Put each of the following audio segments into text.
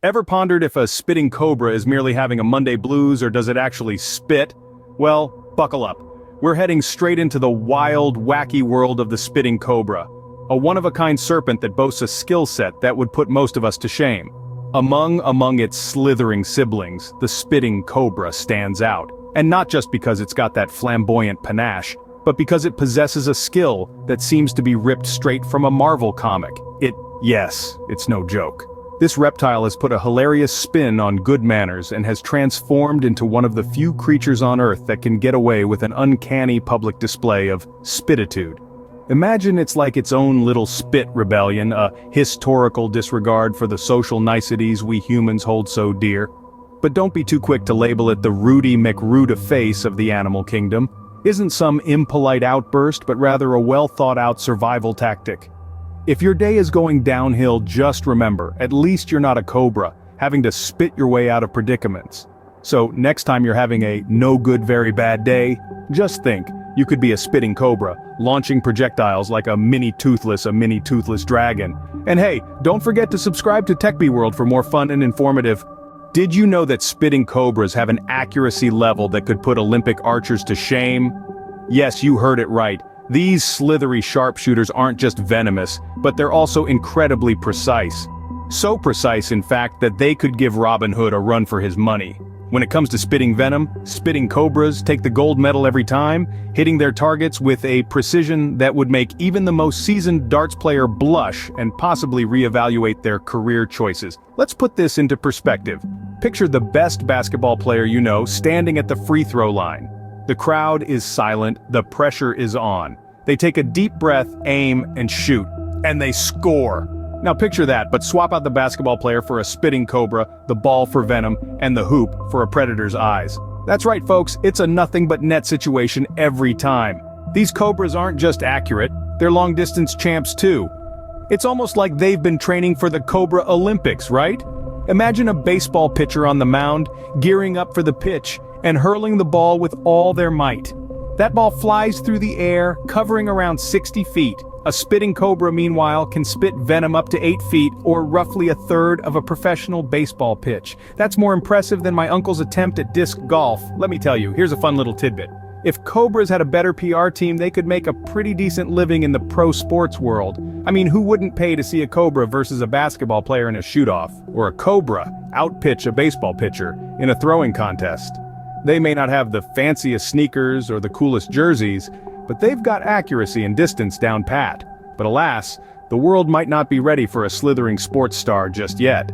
Ever pondered if a spitting cobra is merely having a Monday blues or does it actually spit? Well, buckle up. We're heading straight into the wild, wacky world of the spitting cobra, a one-of-a-kind serpent that boasts a skill set that would put most of us to shame. Among its slithering siblings, the spitting cobra stands out, and not just because it's got that flamboyant panache, but because it possesses a skill that seems to be ripped straight from a Marvel comic. Yes, it's no joke. This reptile has put a hilarious spin on good manners and has transformed into one of the few creatures on Earth that can get away with an uncanny public display of spititude. Imagine it's like its own little spit rebellion, a historical disregard for the social niceties we humans hold so dear. But don't be too quick to label it the Rudy McRuda-face of the animal kingdom. Isn't some impolite outburst, but rather a well-thought-out survival tactic. If your day is going downhill, just remember, at least you're not a cobra, having to spit your way out of predicaments. So next time you're having a no good very bad day, just think, you could be a spitting cobra, launching projectiles like a mini toothless dragon. And hey, don't forget to subscribe to TechBee World for more fun and informative. Did you know that spitting cobras have an accuracy level that could put Olympic archers to shame? Yes, you heard it right. These slithery sharpshooters aren't just venomous, but they're also incredibly precise. So precise, in fact, that they could give Robin Hood a run for his money. When it comes to spitting venom, spitting cobras take the gold medal every time, hitting their targets with a precision that would make even the most seasoned darts player blush and possibly reevaluate their career choices. Let's put this into perspective. Picture the best basketball player you know standing at the free throw line. The crowd is silent, the pressure is on. They take a deep breath, aim, and shoot. And they score. Now picture that, but swap out the basketball player for a spitting cobra, the ball for venom, and the hoop for a predator's eyes. That's right, folks, it's a nothing but net situation every time. These cobras aren't just accurate, they're long-distance champs too. It's almost like they've been training for the Cobra Olympics, right? Imagine a baseball pitcher on the mound, gearing up for the pitch, and hurling the ball with all their might. That ball flies through the air, covering around 60 feet. A spitting cobra, meanwhile, can spit venom up to 8 feet, or roughly a third of a professional baseball pitch. That's more impressive than my uncle's attempt at disc golf. Let me tell you, here's a fun little tidbit. If cobras had a better PR team, they could make a pretty decent living in the pro sports world. I mean, who wouldn't pay to see a cobra versus a basketball player in a shoot-off? Or a cobra outpitch a baseball pitcher in a throwing contest? They may not have the fanciest sneakers or the coolest jerseys, but they've got accuracy and distance down pat. But alas, the world might not be ready for a slithering sports star just yet.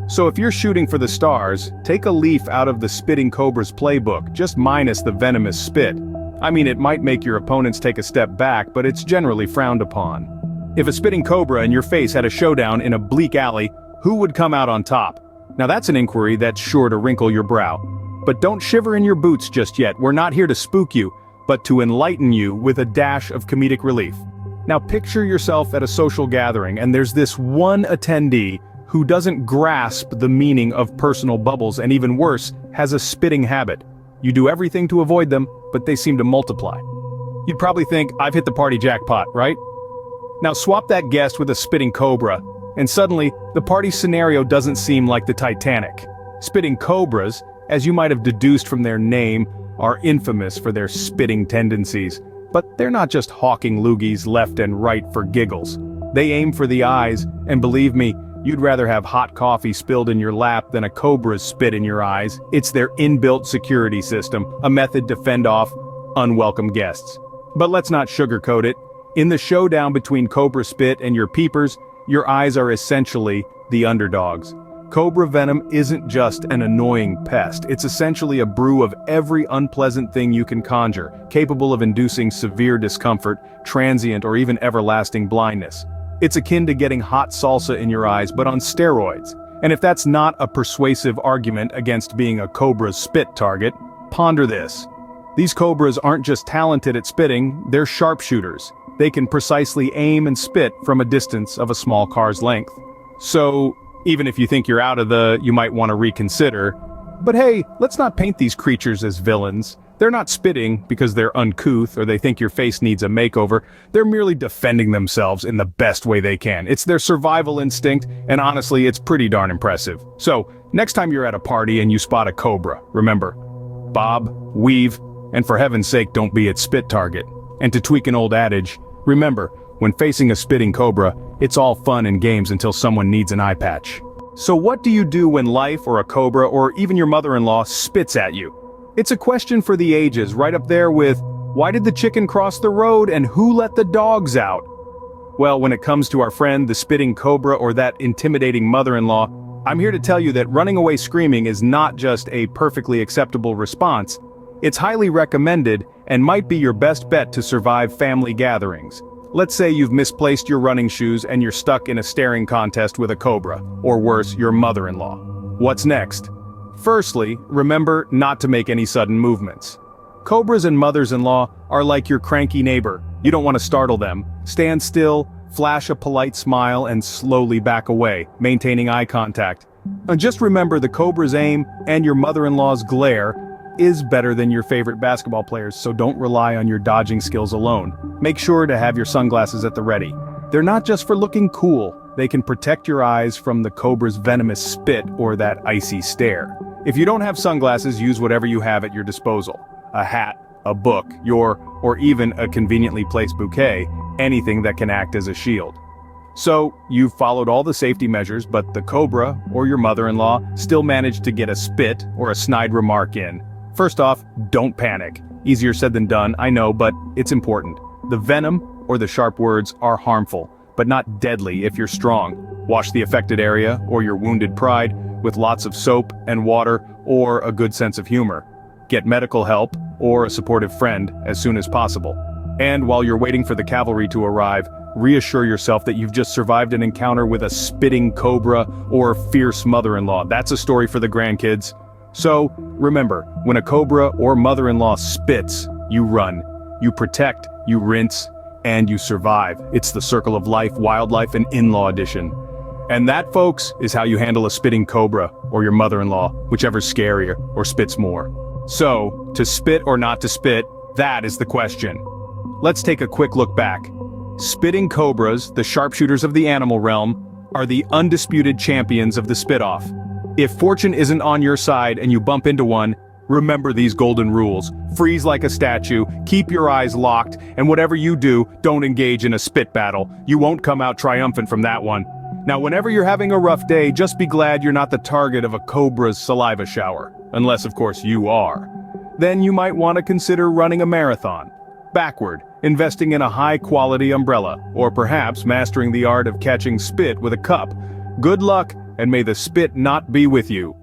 So if you're shooting for the stars, take a leaf out of the spitting cobra's playbook, just minus the venomous spit. I mean, it might make your opponents take a step back, but it's generally frowned upon. If a spitting cobra in your face had a showdown in a bleak alley, who would come out on top? Now that's an inquiry that's sure to wrinkle your brow. But don't shiver in your boots just yet, we're not here to spook you, but to enlighten you with a dash of comedic relief. Now picture yourself at a social gathering and there's this one attendee who doesn't grasp the meaning of personal bubbles and even worse, has a spitting habit. You do everything to avoid them, but they seem to multiply. You'd probably think, I've hit the party jackpot, right? Now swap that guest with a spitting cobra, and suddenly, the party scenario doesn't seem like the Titanic. Spitting cobras, as you might have deduced from their name, are infamous for their spitting tendencies. But they're not just hawking loogies left and right for giggles. They aim for the eyes, and believe me, you'd rather have hot coffee spilled in your lap than a cobra's spit in your eyes. It's their inbuilt security system, a method to fend off unwelcome guests. But let's not sugarcoat it. In the showdown between cobra spit and your peepers, your eyes are essentially the underdogs. Cobra venom isn't just an annoying pest, it's essentially a brew of every unpleasant thing you can conjure, capable of inducing severe discomfort, transient or even everlasting blindness. It's akin to getting hot salsa in your eyes, but on steroids. And if that's not a persuasive argument against being a cobra's spit target, ponder this. These cobras aren't just talented at spitting, they're sharpshooters. They can precisely aim and spit from a distance of a small car's length. So, even if you think you're out of you might want to reconsider. But hey, let's not paint these creatures as villains. They're not spitting because they're uncouth or they think your face needs a makeover. They're merely defending themselves in the best way they can. It's their survival instinct, and honestly, it's pretty darn impressive. So, next time you're at a party and you spot a cobra, remember, bob, weave, and for heaven's sake, don't be its spit target. And to tweak an old adage, remember, when facing a spitting cobra, it's all fun and games until someone needs an eye patch. So what do you do when life or a cobra or even your mother-in-law spits at you? It's a question for the ages, right up there with, why did the chicken cross the road and who let the dogs out? Well, when it comes to our friend, the spitting cobra or that intimidating mother-in-law, I'm here to tell you that running away screaming is not just a perfectly acceptable response. It's highly recommended and might be your best bet to survive family gatherings. Let's say you've misplaced your running shoes and you're stuck in a staring contest with a cobra, or worse, your mother-in-law. What's next? Firstly, remember not to make any sudden movements. Cobras and mothers-in-law are like your cranky neighbor. You don't want to startle them. Stand still, flash a polite smile, and slowly back away, maintaining eye contact. And just remember the cobra's aim and your mother-in-law's glare is better than your favorite basketball players, so don't rely on your dodging skills alone. Make sure to have your sunglasses at the ready. They're not just for looking cool. They can protect your eyes from the cobra's venomous spit or that icy stare. If you don't have sunglasses, use whatever you have at your disposal. A hat, a book, or even a conveniently placed bouquet, anything that can act as a shield. So, you've followed all the safety measures, but the cobra, or your mother-in-law, still managed to get a spit or a snide remark in. First off, don't panic. Easier said than done, I know, but it's important. The venom, or the sharp words, are harmful, but not deadly if you're strong. Wash the affected area, or your wounded pride, with lots of soap and water, or a good sense of humor. Get medical help, or a supportive friend, as soon as possible. And while you're waiting for the cavalry to arrive, reassure yourself that you've just survived an encounter with a spitting cobra or fierce mother-in-law. That's a story for the grandkids. So, remember, when a cobra or mother-in-law spits, you run. You protect, you rinse, and you survive. It's the circle of life, wildlife, and in-law edition. And that, folks, is how you handle a spitting cobra or your mother-in-law, whichever's scarier or spits more. So, to spit or not to spit, that is the question. Let's take a quick look back. Spitting cobras, the sharpshooters of the animal realm, are the undisputed champions of the spit-off. If fortune isn't on your side and you bump into one, remember these golden rules. Freeze like a statue, keep your eyes locked, and whatever you do, don't engage in a spit battle. You won't come out triumphant from that one. Now, whenever you're having a rough day, just be glad you're not the target of a cobra's saliva shower. Unless, of course, you are. Then you might want to consider running a marathon. Backward, investing in a high-quality umbrella, or perhaps mastering the art of catching spit with a cup. Good luck, and may the spit not be with you.